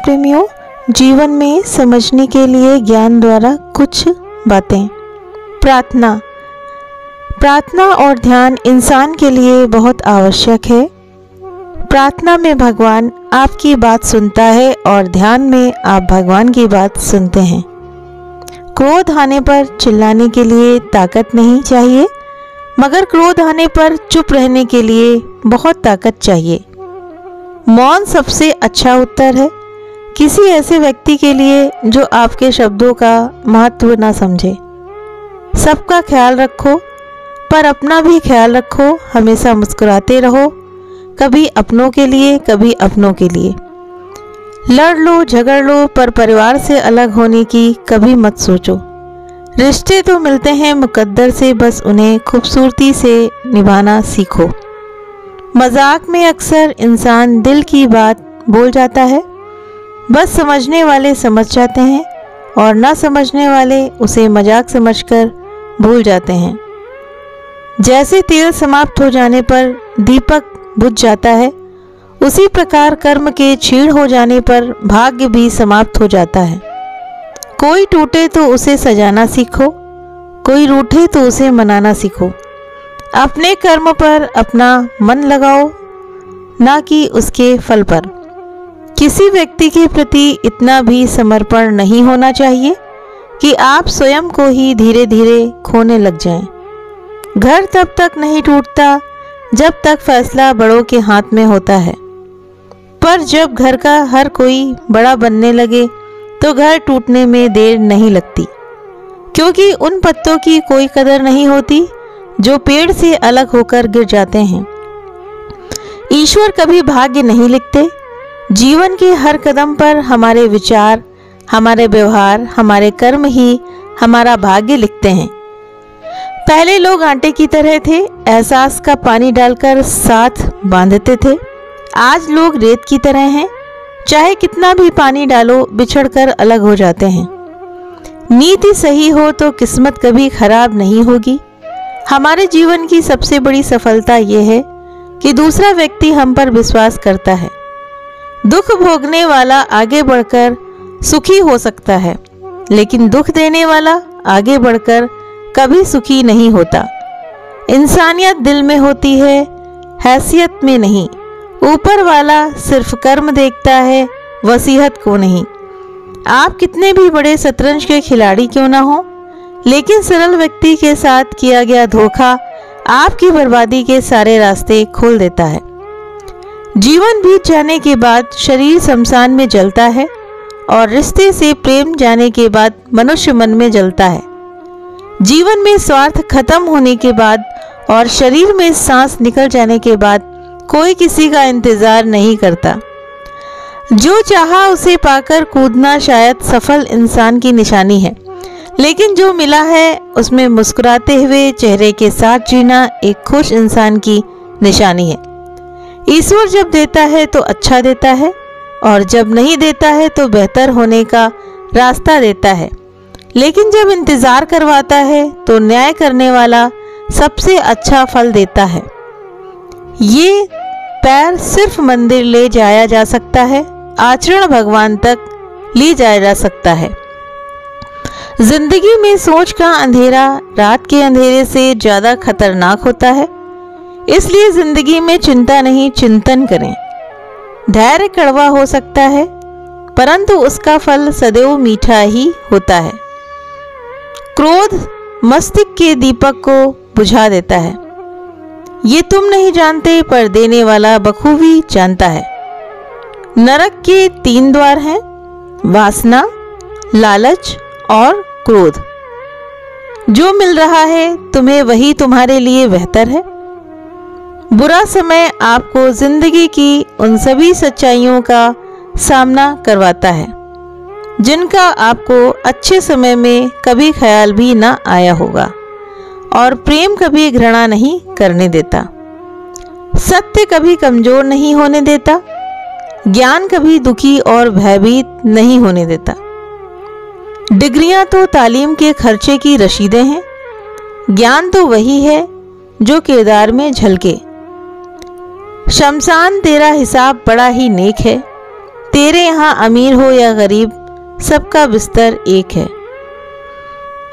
प्रेमियों, जीवन में समझने के लिए ज्ञान द्वारा कुछ बातें। प्रार्थना और ध्यान इंसान के लिए बहुत आवश्यक है। प्रार्थना में भगवान आपकी बात सुनता है और ध्यान में आप भगवान की बात सुनते हैं। क्रोध आने पर चिल्लाने के लिए ताकत नहीं चाहिए, मगर क्रोध आने पर चुप रहने के लिए बहुत ताकत चाहिए। मौन सबसे अच्छा उत्तर है किसी ऐसे व्यक्ति के लिए जो आपके शब्दों का महत्व ना समझे। सबका ख्याल रखो, पर अपना भी ख्याल रखो। हमेशा मुस्कुराते रहो, कभी अपनों के लिए, कभी अपनों के लिए। लड़ लो, झगड़ लो, पर परिवार से अलग होने की कभी मत सोचो। रिश्ते तो मिलते हैं मुकद्दर से, बस उन्हें खूबसूरती से निभाना सीखो। मजाक में अक्सर इंसान दिल की बात बोल जाता है, बस समझने वाले समझ जाते हैं और ना समझने वाले उसे मजाक समझकर भूल जाते हैं। जैसे तेल समाप्त हो जाने पर दीपक बुझ जाता है, उसी प्रकार कर्म के क्षीण हो जाने पर भाग्य भी समाप्त हो जाता है। कोई टूटे तो उसे सजाना सीखो, कोई रूठे तो उसे मनाना सीखो। अपने कर्म पर अपना मन लगाओ, ना कि उसके फल पर। किसी व्यक्ति के प्रति इतना भी समर्पण नहीं होना चाहिए कि आप स्वयं को ही धीरे धीरे खोने लग जाएं। घर तब तक नहीं टूटता जब तक फैसला बड़ों के हाथ में होता है, पर जब घर का हर कोई बड़ा बनने लगे तो घर टूटने में देर नहीं लगती, क्योंकि उन पत्तों की कोई कदर नहीं होती जो पेड़ से अलग होकर गिर जाते हैं। ईश्वर कभी भाग्य नहीं लिखते। जीवन के हर कदम पर हमारे विचार, हमारे व्यवहार, हमारे कर्म ही हमारा भाग्य लिखते हैं। पहले लोग आटे की तरह थे, एहसास का पानी डालकर साथ बांधते थे। आज लोग रेत की तरह हैं, चाहे कितना भी पानी डालो बिछड़कर अलग हो जाते हैं। नीति सही हो तो किस्मत कभी खराब नहीं होगी। हमारे जीवन की सबसे बड़ी सफलता यह है कि दूसरा व्यक्ति हम पर विश्वास करता है। दुख भोगने वाला आगे बढ़कर सुखी हो सकता है, लेकिन दुख देने वाला आगे बढ़कर कभी सुखी नहीं होता। इंसानियत दिल में होती है, हैसियत में नहीं। ऊपर वाला सिर्फ कर्म देखता है, वसीयत को नहीं। आप कितने भी बड़े शतरंज के खिलाड़ी क्यों ना हो, लेकिन सरल व्यक्ति के साथ किया गया धोखा आपकी बर्बादी के सारे रास्ते खोल देता है। जीवन बीत जाने के बाद शरीर शमशान में जलता है और रिश्ते से प्रेम जाने के बाद मनुष्य मन में जलता है। जीवन में स्वार्थ खत्म होने के बाद और शरीर में सांस निकल जाने के बाद कोई किसी का इंतजार नहीं करता। जो चाहा उसे पाकर कूदना शायद सफल इंसान की निशानी है, लेकिन जो मिला है उसमें मुस्कुराते हुए चेहरे के साथ जीना एक खुश इंसान की निशानी है। ईश्वर जब देता है तो अच्छा देता है, और जब नहीं देता है तो बेहतर होने का रास्ता देता है। लेकिन जब इंतजार करवाता है तो न्याय करने वाला सबसे अच्छा फल देता है। ये पैर सिर्फ मंदिर ले जाया जा सकता है, आचरण भगवान तक ले जाया जा सकता है। जिंदगी में सोच का अंधेरा रात के अंधेरे से ज्यादा खतरनाक होता है, इसलिए जिंदगी में चिंता नहीं, चिंतन करें। धैर्य कड़वा हो सकता है, परंतु उसका फल सदैव मीठा ही होता है। क्रोध मस्तिष्क के दीपक को बुझा देता है। ये तुम नहीं जानते, पर देने वाला बखूबी जानता है। नरक के 3 द्वार हैं, वासना, लालच और क्रोध। जो मिल रहा है तुम्हें वही तुम्हारे लिए बेहतर है। बुरा समय आपको जिंदगी की उन सभी सच्चाइयों का सामना करवाता है जिनका आपको अच्छे समय में कभी ख्याल भी ना आया होगा, और प्रेम कभी घृणा नहीं करने देता। सत्य कभी कमजोर नहीं होने देता। ज्ञान कभी दुखी और भयभीत नहीं होने देता। डिग्रियां तो तालीम के खर्चे की रसीदें हैं, ज्ञान तो वही है जो किरदार में झलके। शमशान तेरा हिसाब बड़ा ही नेक है, तेरे यहाँ अमीर हो या गरीब, सबका बिस्तर एक है।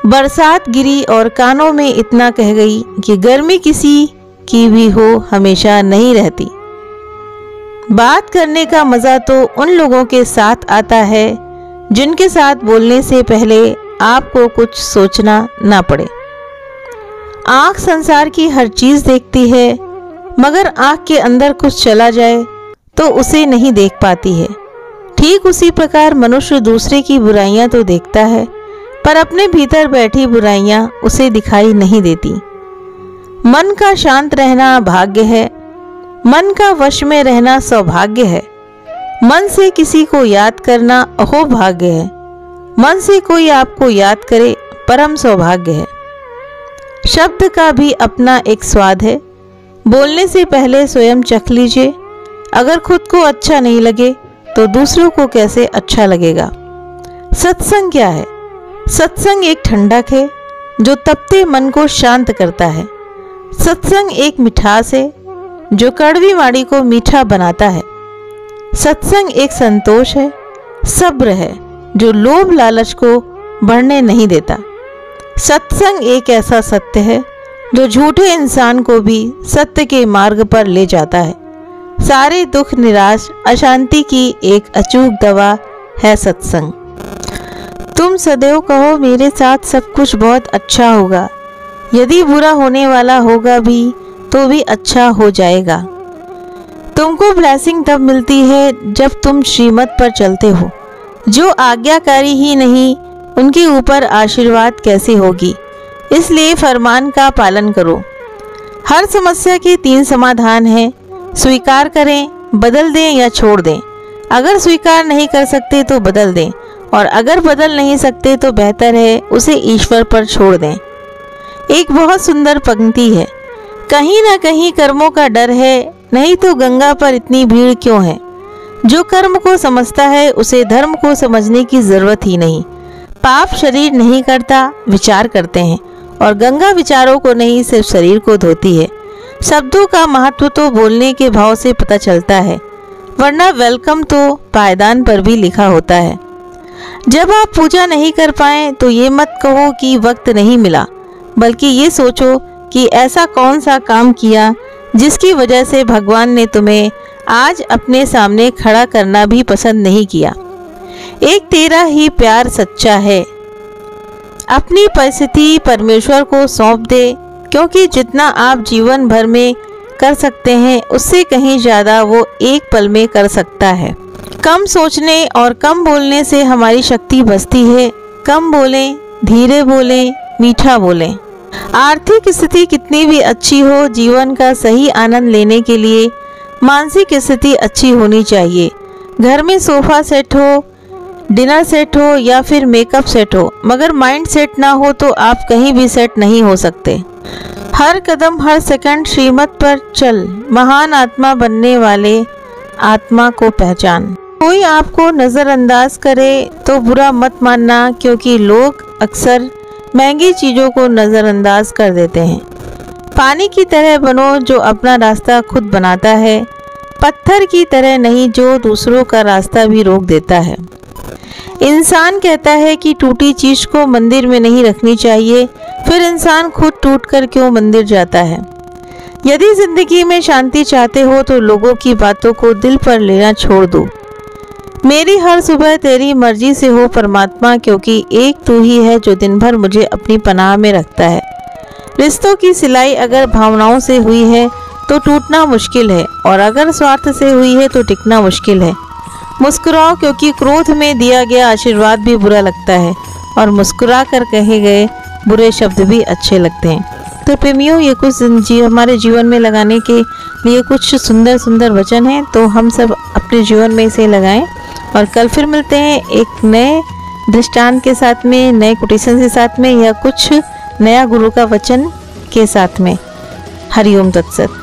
बरसात गिरी और कानों में इतना कह गई कि गर्मी किसी की भी हो हमेशा नहीं रहती। बात करने का मज़ा तो उन लोगों के साथ आता है जिनके साथ बोलने से पहले आपको कुछ सोचना ना पड़े। आँख संसार की हर चीज़ देखती है, मगर आँख के अंदर कुछ चला जाए तो उसे नहीं देख पाती है। ठीक उसी प्रकार मनुष्य दूसरे की बुराइयां तो देखता है, पर अपने भीतर बैठी बुराइयां उसे दिखाई नहीं देती। मन का शांत रहना भाग्य है, मन का वश में रहना सौभाग्य है। मन से किसी को याद करना अहो भाग्य है, मन से कोई आपको याद करे परम सौभाग्य है। शब्द का भी अपना एक स्वाद है, बोलने से पहले स्वयं चख लीजिए। अगर खुद को अच्छा नहीं लगे तो दूसरों को कैसे अच्छा लगेगा। सत्संग क्या है? सत्संग एक ठंडक है जो तपते मन को शांत करता है। सत्संग एक मिठास है जो कड़वी माड़ी को मीठा बनाता है। सत्संग एक संतोष है, सब्र है जो लोभ लालच को बढ़ने नहीं देता। सत्संग एक ऐसा सत्य है जो झूठे इंसान को भी सत्य के मार्ग पर ले जाता है। सारे दुख निराश अशांति की एक अचूक दवा है सत्संग। तुम सदैव कहो मेरे साथ सब कुछ बहुत अच्छा होगा, यदि बुरा होने वाला होगा भी तो भी अच्छा हो जाएगा। तुमको ब्लेसिंग तब मिलती है जब तुम श्रीमत पर चलते हो। जो आज्ञाकारी ही नहीं उनके ऊपर आशीर्वाद कैसे होगी। इसलिए फरमान का पालन करो। हर समस्या के 3 समाधान हैं, स्वीकार करें, बदल दें या छोड़ दें। अगर स्वीकार नहीं कर सकते तो बदल दें, और अगर बदल नहीं सकते तो बेहतर है उसे ईश्वर पर छोड़ दें। एक बहुत सुंदर पंक्ति है, कहीं ना कहीं कर्मों का डर है, नहीं तो गंगा पर इतनी भीड़ क्यों है। जो कर्म को समझता है उसे धर्म को समझने की जरूरत ही नहीं। पाप शरीर नहीं करता, विचार करते हैं, और गंगा विचारों को नहीं सिर्फ शरीर को धोती है। शब्दों का महत्व तो बोलने के भाव से पता चलता है, वरना वेलकम तो पायदान पर भी लिखा होता है। जब आप पूजा नहीं कर पाए तो ये मत कहो कि वक्त नहीं मिला, बल्कि ये सोचो कि ऐसा कौन सा काम किया जिसकी वजह से भगवान ने तुम्हें आज अपने सामने खड़ा करना भी पसंद नहीं किया। एक तेरा ही प्यार सच्चा है। अपनी परिस्थिति परमेश्वर को सौंप दे, क्योंकि जितना आप जीवन भर में कर सकते हैं उससे कहीं ज़्यादा वो एक पल में कर सकता है। कम सोचने और कम बोलने से हमारी शक्ति बचती है। कम बोलें, धीरे बोलें, मीठा बोलें। आर्थिक स्थिति कितनी भी अच्छी हो, जीवन का सही आनंद लेने के लिए मानसिक स्थिति अच्छी होनी चाहिए। घर में सोफा सेट हो, डिनर सेट हो या फिर मेकअप सेट हो, मगर माइंड सेट ना हो तो आप कहीं भी सेट नहीं हो सकते। हर कदम हर सेकंड श्रीमत पर चल, महान आत्मा बनने वाले आत्मा को पहचान। कोई आपको नज़रअंदाज करे तो बुरा मत मानना, क्योंकि लोग अक्सर महंगी चीज़ों को नज़रअंदाज कर देते हैं। पानी की तरह बनो जो अपना रास्ता खुद बनाता है, पत्थर की तरह नहीं जो दूसरों का रास्ता भी रोक देता है। इंसान कहता है कि टूटी चीज़ को मंदिर में नहीं रखनी चाहिए, फिर इंसान खुद टूटकर क्यों मंदिर जाता है। यदि जिंदगी में शांति चाहते हो तो लोगों की बातों को दिल पर लेना छोड़ दो। मेरी हर सुबह तेरी मर्जी से हो परमात्मा, क्योंकि एक तू ही है जो दिन भर मुझे अपनी पनाह में रखता है। रिश्तों की सिलाई अगर भावनाओं से हुई है तो टूटना मुश्किल है, और अगर स्वार्थ से हुई है तो टिकना मुश्किल है। मुस्कुराओ, क्योंकि क्रोध में दिया गया आशीर्वाद भी बुरा लगता है, और मुस्कुरा कर कहे गए बुरे शब्द भी अच्छे लगते हैं। तो प्रेमियों, ये कुछ हमारे जीवन में लगाने के लिए कुछ सुंदर सुंदर वचन हैं, तो हम सब अपने जीवन में इसे लगाएं। और कल फिर मिलते हैं एक नए दृष्टांत के साथ में, नए कोटेशन के साथ में, या कुछ नया गुरु का वचन के साथ में। हरिओम तत्सत।